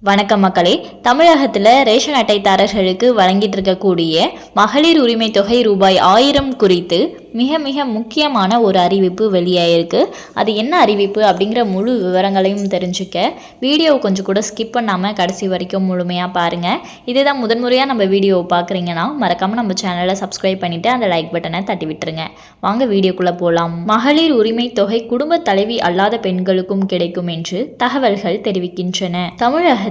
வணக்கம் மக்களே. தமிழகத்தில் ரேஷன் அட்டைதாரர்களுக்கு வழங்கிட்டு இருக்கக்கூடிய மகளிர் உரிமை தொகை ரூபாய் 1000 குறித்து மிக மிக முக்கியமான ஒரு அறிவிப்பு வெளியாயிருக்கு. அது என்ன அறிவிப்பு அப்படிங்கிற முழு விவரங்களையும் தெரிஞ்சுக்க வீடியோவை கொஞ்சம் கூட ஸ்கிப் பண்ணாமல் கடைசி வரைக்கும் முழுமையாக பாருங்கள். இதுதான் முதன்முறையாக நம்ம வீடியோவை பார்க்குறீங்கன்னா மறக்காமல் நம்ம சேனலை சப்ஸ்கிரைப் பண்ணிவிட்டு அந்த லைக் பட்டனை தட்டி விட்டுருங்க. வாங்க வீடியோக்குள்ளே போகலாம். மகளிர் உரிமை தொகை குடும்ப தலைவி அல்லாத பெண்களுக்கும் கிடைக்கும் என்று தகவல்கள் தெரிவிக்கின்றன. தமிழக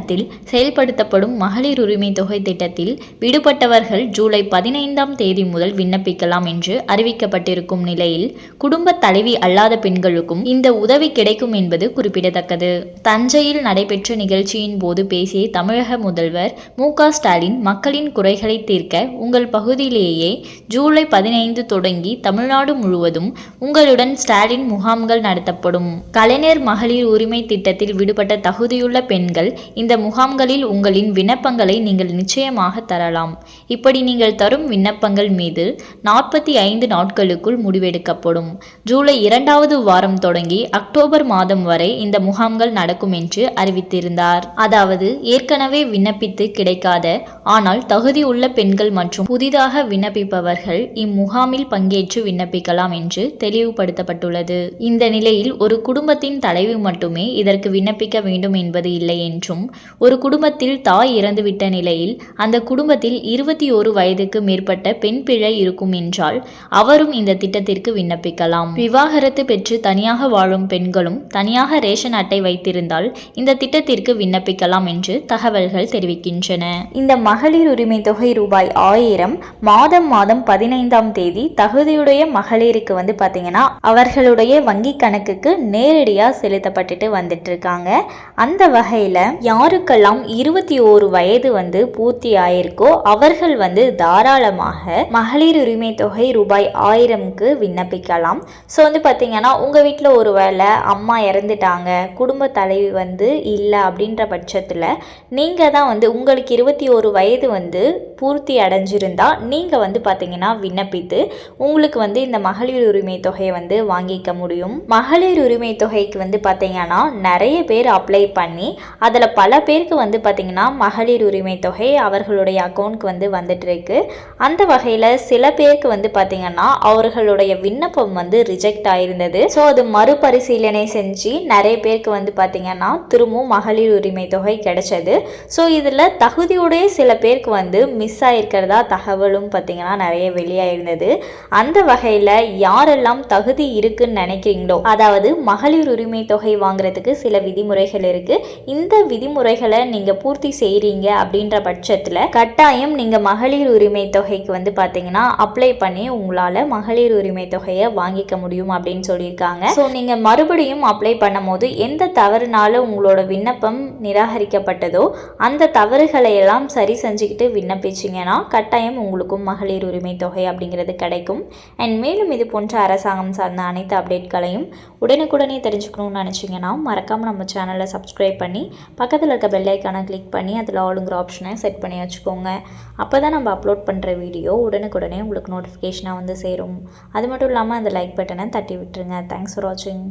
செயல்படுத்தப்படும் மகளிர் உரிமை தொகை திட்டத்தில் விடுபட்டவர்கள் ஜூலை 15ஆம் தேதி முதல் விண்ணப்பிக்கலாம் என்று அறிவிக்கப்பட்டிருக்கும் நிலையில் குடும்ப தலைவி அல்லாத பெண்களுக்கும் இந்த உதவி கிடைக்கும் என்பது குறிப்பிடத்தக்கது. தஞ்சையில் நடைபெற்ற நிகழ்ச்சியின் போது பேசிய தமிழக முதல்வர் மு.க. ஸ்டாலின், மக்களின் குறைகளை தீர்க்க உங்கள் பகுதியிலேயே ஜூலை 15 தொடங்கி தமிழ்நாடு முழுவதும் உங்களுடன் ஸ்டாலின் முகாம்கள் நடத்தப்படும். கலைஞர் மகளிர் உரிமை திட்டத்தில் விடுபட்ட தகுதியுள்ள பெண்கள் இந்த முகாம்களில் உங்களின் விண்ணப்பங்களை நீங்கள் நிச்சயமாக தரலாம். இப்படி நீங்கள் தரும் விண்ணப்பங்கள் மீது 45 நாட்களுக்குள் முடிவெடுக்கப்படும். ஜூலை 2வது வாரம் தொடங்கி அக்டோபர் மாதம் வரை இந்த முகாம்கள் நடக்கும் என்று அறிவித்திருந்தார். அதாவது ஏற்கனவே விண்ணப்பித்து கிடைக்காத ஆனால் தகுதி உள்ள பெண்கள் மற்றும் புதிதாக விண்ணப்பிப்பவர்கள் இம்முகாமில் பங்கேற்று விண்ணப்பிக்கலாம் என்று தெளிவுபடுத்தப்பட்டுள்ளது. இந்த நிலையில் ஒரு குடும்பத்தின் தலைவி மட்டுமே இதற்கு விண்ணப்பிக்க வேண்டும் என்பது இல்லை என்றும், ஒரு குடும்பத்தில் தாய் இறந்துவிட்ட நிலையில் அந்த குடும்பத்தில் 21 வயதுக்கு மேற்பட்ட பெண் பிள்ளை இருக்கும் என்றால் அவரும் இந்த திட்டத்திற்கு விண்ணப்பிக்கலாம். விவாகரத்து பெற்று தனியாக வாழும் பெண்களும் தனியாக ரேஷன் அட்டை வைத்திருந்தால் இந்த திட்டத்திற்கு விண்ணப்பிக்கலாம் என்று தகவல்கள் தெரிவிக்கின்றன. இந்த மகளிர் உரிமை தொகை ரூபாய் 1000 மாதம் 15ஆம் தேதி தகுதியுடைய மகளிருக்கு பார்த்தீங்கன்னா அவர்களுடைய வங்கி கணக்குக்கு நேரடியாக செலுத்தப்பட்டுட்டு வந்துட்டு இருக்காங்க. அந்த வகையில் யாருக்கெல்லாம் 21 வயது பூர்த்தி ஆயிருக்கோ அவர்கள் தாராளமாக மகளிர் உரிமை தொகை ரூபாய் 1000க்கு விண்ணப்பிக்கலாம். ஸோ பார்த்தீங்கன்னா உங்கள் வீட்டில் ஒரு வேளை அம்மா இறந்துட்டாங்க, குடும்ப தலைவி இல்லை அப்படின்ற பட்சத்தில் நீங்கள் தான் உங்களுக்கு 21 வயது பூர்த்தி அடைஞ்சிருந்தா நீங்கள் பார்த்தீங்கன்னா விண்ணப்பித்து உங்களுக்கு இந்த மகளிர் உரிமை தொகையை வாங்கிக்க முடியும். மகளிர் உரிமை தொகைக்கு பார்த்தீங்கன்னா நிறைய பேர் அப்ளை பண்ணி அதில் பல பேருக்கு பார்த்தீங்கன்னா மகளிர் உரிமை தொகை அவர்களுடைய அக்கௌண்ட்க்கு வந்துட்டு இருக்கு. அந்த வகையில் சில பேருக்கு பார்த்தீங்கன்னா அவர்களுடைய விண்ணப்பம் ரிஜெக்ட் ஆயிருந்தது. ஸோ அது மறுபரிசீலனை செஞ்சு நிறைய பேருக்கு பார்த்தீங்கன்னா திரும்பவும் மகளிர் உரிமை தொகை கிடைச்சது. ஸோ இதில் தகுதியுடைய சில பேருக்கு மிஸ் ஆயிருக்கிறதா தகவலும் பார்த்தீங்கன்னா நிறைய வெளியாயிருந்தது. அந்த வகையில் யாரெல்லாம் தகுதி இருக்குன்னு நினைக்கிறீங்களோ, அதாவது மகளிர் உரிமை தொகை வாங்குறதுக்கு சில விதிமுறைகள் இருக்கு. இந்த விதிமுறைகளை நீங்க பூர்த்தி செய்றீங்க அப்படின்ற பட்சத்தில் கட்டாயம் நீங்க மகளிர் உரிமை தொகைக்கு பார்த்தீங்கன்னா அப்ளை பண்ணி உங்களால மகளிர் உரிமை தொகையை வாங்கிக்க முடியும் அப்படின்னு சொல்லியிருக்காங்க. ஸோ நீங்க மறுபடியும் அப்ளை பண்ணும் போது எந்த தவறுனால உங்களோட விண்ணப்பம் நிராகரிக்கப்பட்டதோ அந்த தவறுகளை எல்லாம் சரி செஞ்சுக்கிட்டு விண்ணப்பிச்சிங்கன்னா கட்டாயம் உங்களுக்கும் மகளிர் உரிமை தொகை அப்படிங்கிறது கிடைக்கும். அண்ட் மேலும் இது போன்ற அரசாங்கம் சார்ந்த அனைத்து அப்டேட்களையும் உடனுக்குடனே தெரிஞ்சுக்கணும்னு நினச்சிங்கன்னா மறக்காமல் நம்ம சேனலை சப்ஸ்கிரைப் பண்ணி பக்கத்தில் இருக்க பெல் ஐக்கானை கிளிக் பண்ணி அதில் ஆளுங்கிற ஆப்ஷனை செட் பண்ணி வச்சுக்கோங்க. அப்போ தான் நம்ம அப்லோட் பண்ணுற வீடியோ உடனுக்குடனே உங்களுக்கு நோட்டிஃபிகேஷனாக சேரும். அது மட்டும் இல்லாமல் அந்த லைக் பட்டனை தட்டி விட்டுருங்க. தேங்க்ஸ் ஃபார் வாட்சிங்.